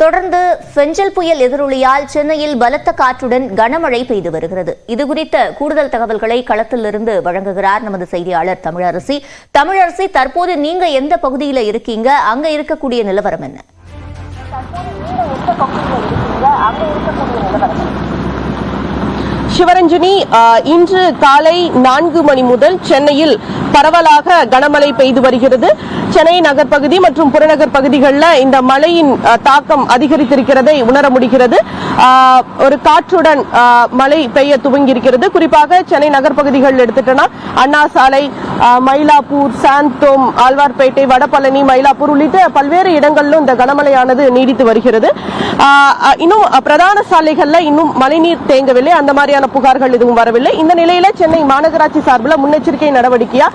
தொடர்ந்து பெஞ்சல் புயல் எதிரொலியால் சென்னையில் பலத்த காற்றுடன் கனமழை பெய்து வருகிறது. இதுகுறித்த கூடுதல் தகவல்களை களத்திலிருந்து வழங்குகிறார் நமது செய்தியாளர் தமிழரசி. தமிழரசி, தற்போது நீங்க எந்த பகுதியில் இருக்கீங்க? அங்க இருக்கக்கூடிய நிலவரம் என்ன? சிவரஞ்சனி, இன்று காலை 4 மணி முதல் சென்னையில் பரவலாக கனமழை பெய்து வருகிறது. சென்னை நகர்பகுதி மற்றும் புறநகர் பகுதிகளில் இந்த மழையின் தாக்கம் அதிகரித்திருக்கிறதை உணர முடிகிறது. ஒரு காற்றுடன் மழை பெய்ய துவங்கியிருக்கிறது. குறிப்பாக சென்னை நகர்பகுதிகள் எடுத்துட்டோம்னா அண்ணா சாலை, மயிலாப்பூர், சாந்தோம், ஆழ்வார்பேட்டை, வடபழனி, மயிலாப்பூர் உள்ளிட்ட பல்வேறு இடங்களிலும் இந்த கனமழையானது நீடித்து வருகிறது. இன்னும் பிரதான சாலைகளில் இன்னும் மழைநீர் தேங்கவில்லை. அந்த மாதிரியான புகார்கள் எதுவும் வரவில்லை. இந்த நிலையில சென்னை மாநகராட்சி சார்பில் முன்னெச்சரிக்கை நடவடிக்கையா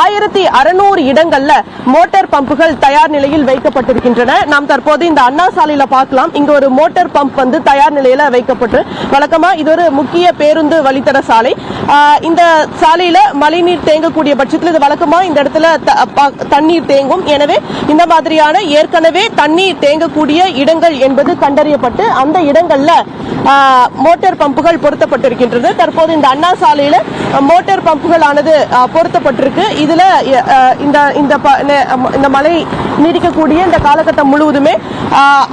1600 இடங்கள்ல மோட்டார் பம்புகள் தயார் நிலையில் வைக்கப்பட்டிருக்கின்றன. நாம் தற்போது இந்த அண்ணா சாலையில பார்க்கலாம். இங்க ஒரு மோட்டார் பம்ப் தயார் நிலையில வைக்கப்பட்டு, வழக்கமா இது ஒரு முக்கிய பேருந்து வழித்தட சாலை. இந்த சாலையில மழைநீர் தேங்கக்கூடிய பட்சத்தில் இது வழக்கமா இந்த இடத்துல தண்ணீர் தேங்கும். எனவே இந்த மாதிரியான ஏற்கனவே தண்ணீர் தேங்கக்கூடிய இடங்கள் என்பது கண்டறியப்பட்டு அந்த இடங்கள்ல மோட்டார் பம்புகள் பொருத்தப்பட்டிருக்கின்றது. தற்போது இந்த அண்ணா சாலையில மோட்டார் பம்புகள் ஆனது பொருத்தப்பட்டிருக்கு. இதுல இந்த மழை நீடிக்கக்கூடிய இந்த காலகட்டம் முழுவதுமே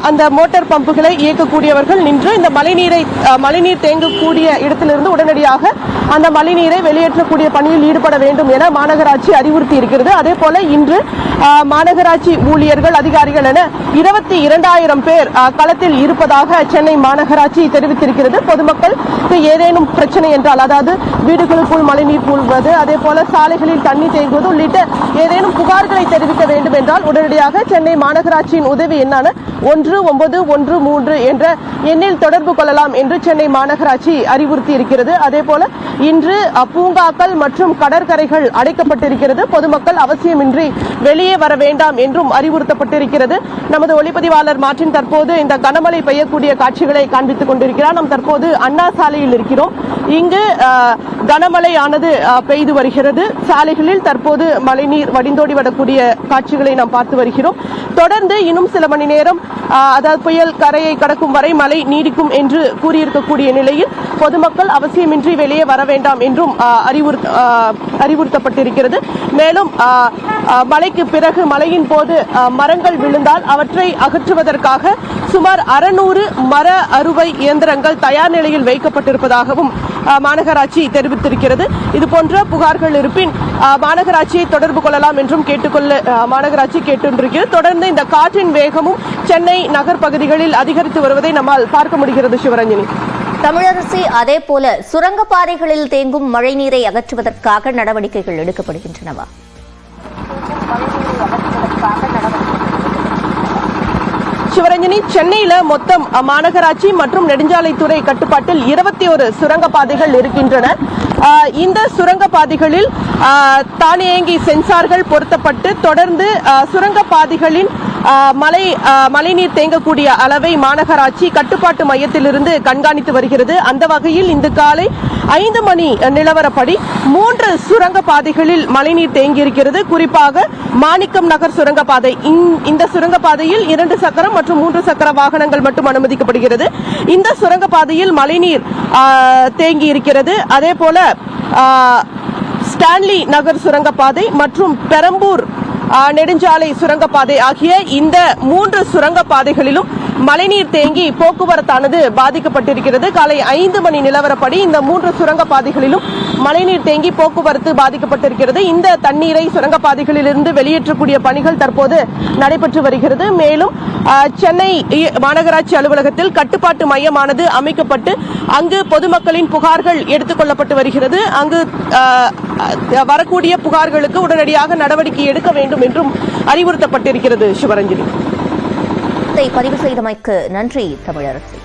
அந்த மோட்டார் பம்புகளை இயக்கக்கூடியவர்கள் நின்று இந்த மழைநீர் தேங்கக்கூடிய இடத்திலிருந்து உடனடியாக அந்த மழைநீரை வெளியேற்றக்கூடிய பணியில் ஈடுபட வேண்டும் என மாநகராட்சி அறிவுறுத்தி இருக்கிறது. அதே போல இன்று மாநகராட்சி ஊழியர்கள், அதிகாரிகள் என 22,000 பேர் களத்தில் இருப்பதாக சென்னை மாநகராட்சி தெரிவித்திருக்கிறது. பொதுமக்களுக்கு ஏதேனும் பிரச்சனை என்றால், அதாவது வீடுகளுக்குள் மழைநீர் பூழ்வது, அதே போல சாலைகளில் தண்ணீர் தேங்குவது உள்ளிட்ட ஏதேனும் புகார்களை தெரிவிக்க வேண்டும் என்றால் உடனடியாக சென்னை மாநகராட்சியின் உதவி எண்ணான 1913 என்ற எண்ணில் தொடர்பு கொள்ளலாம் என்று சென்னை மாநகராட்சி அறிவுறுத்தி இருக்கிறது. அதே போல இன்று பூங்காக்கள் மற்றும் கடற்கரைகள் அடைக்கப்பட்டிருக்கிறது. பொதுமக்கள் அவசியமின்றி வெளியே வர வேண்டாம் என்றும் அறிவுறுத்தப்பட்டிருக்கிறது. நமது ஒளிப்பதிவாளர் மார்டின் தற்போது இந்த கனமழை பெய்யக்கூடிய காட்சிகளை காண்பித்துக் கொண்டிருக்கிறார். நாம் தற்போது அண்ணா சாலையில் இருக்கிறோம். இங்கு கனமழையானது பெய்து வருகிறது. சாலைகளில் தற்போது மழைநீர் வடிந்தோடி வரக்கூடிய காட்சிகளை நாம் பார்த்து வருகிறோம். தொடர்ந்து இன்னும் சில மணி நேரம், அதாவது புயல் கரையை கடக்கும் வரை மழை நீடிக்கும் என்று கூறியிருக்கக்கூடிய நிலையில் பொதுமக்கள் அவசியமின்றி வெளியே வர வேண்டாம் என்றும் அறிவுறுத்தப்பட்டிருக்கிறது. மேலும் மழைக்கு பிறகு மழையின் போது மரங்கள் விழுந்தால் அவற்றை அகற்றுவதற்காக சுமார் 600 மர அறுவை இயந்திரங்கள் தயார் நிலையில் வைக்கப்பட்டிருப்பதாகவும் மாநகராட்சி தெரிவித்திருக்கிறது. இதுபோன்ற புகார்கள் இருப்பின் மாநகராட்சியை தொடர்பு கொள்ளலாம் என்றும் மாநகராட்சி கேட்டிருக்கிறது. தொடர்ந்து இந்த காற்றின் வேகமும் சென்னை நகர் பகுதிகளில் அதிகரித்து வருவதை நம்மால் பார்க்க முடிகிறது. சிவரஞ்சனி. தமிழரசி, அதே போல சுரங்கப்பாதைகளில் தேங்கும் மழைநீரை அகற்றுவதற்காக நடவடிக்கைகள் எடுக்கப்படுகின்றனவா? சிவரஞ்சனி, சென்னையில மொத்தம் மாநகராட்சி மற்றும் நெடுஞ்சாலைத்துறை கட்டுப்பாட்டில் 21 சுரங்கப்பாதைகள் இருக்கின்றன. இந்த சுரங்கப்பாதைகளில் தானியங்கி சென்சார்கள் பொருத்தப்பட்டு தொடர்ந்து சுரங்கப்பாதைகளின் மழைநீர் தேங்கக்கூடிய அளவை மாநகராட்சி கட்டுப்பாட்டு மையத்திலிருந்து கண்காணித்து வருகிறது. அந்த வகையில் இன்று காலை 5 மணி நிலவரப்படி 3 சுரங்கப்பாதைகளில் மழைநீர் தேங்கியிருக்கிறது. குறிப்பாக மாணிக்கம் நகர் சுரங்கப்பாதை. இந்த சுரங்கப்பாதையில் 2 சக்கரம் மற்றும் 3 சக்கர வாகனங்கள் மட்டும் அனுமதிக்கப்படுகிறது. இந்த சுரங்கப்பாதையில் மழைநீர் தேங்கி இருக்கிறது. அதே போல ஸ்டான்லி நகர் சுரங்கப்பாதை மற்றும் பெரம்பூர் நெடுஞ்சாலை சுரங்கப்பாதை ஆகிய இந்த 3 சுரங்கப்பாதைகளிலும் மழைநீர் தேங்கி போக்குவரத்தானது பாதிக்கப்பட்டிருக்கிறது. காலை 5 மணி நிலவரப்படி இந்த 3 சுரங்கப்பாதைகளிலும் மழைநீர் தேங்கி போக்குவரத்து பாதிக்கப்பட்டிருக்கிறது. இந்த தண்ணீரை சுரங்கப்பாதைகளிலிருந்து வெளியேற்றக்கூடிய பணிகள் தற்போது நடைபெற்று வருகிறது. மேலும் சென்னை மாநகராட்சி அலுவலகத்தில் கட்டுப்பாட்டு மையமானது அமைக்கப்பட்டு அங்கு பொதுமக்களின் புகார்கள் எடுத்துக் கொள்ளப்பட்டு வருகிறது. அங்கு வரக்கூடிய புகார்களுக்கு உடனடியாக நடவடிக்கை எடுக்க வேண்டும் என்றும் அறிவுறுத்தப்பட்டிருக்கிறது. சிவரஞ்சனி. பதிவு செய்தமைக்கு நன்றி தமிழரசி.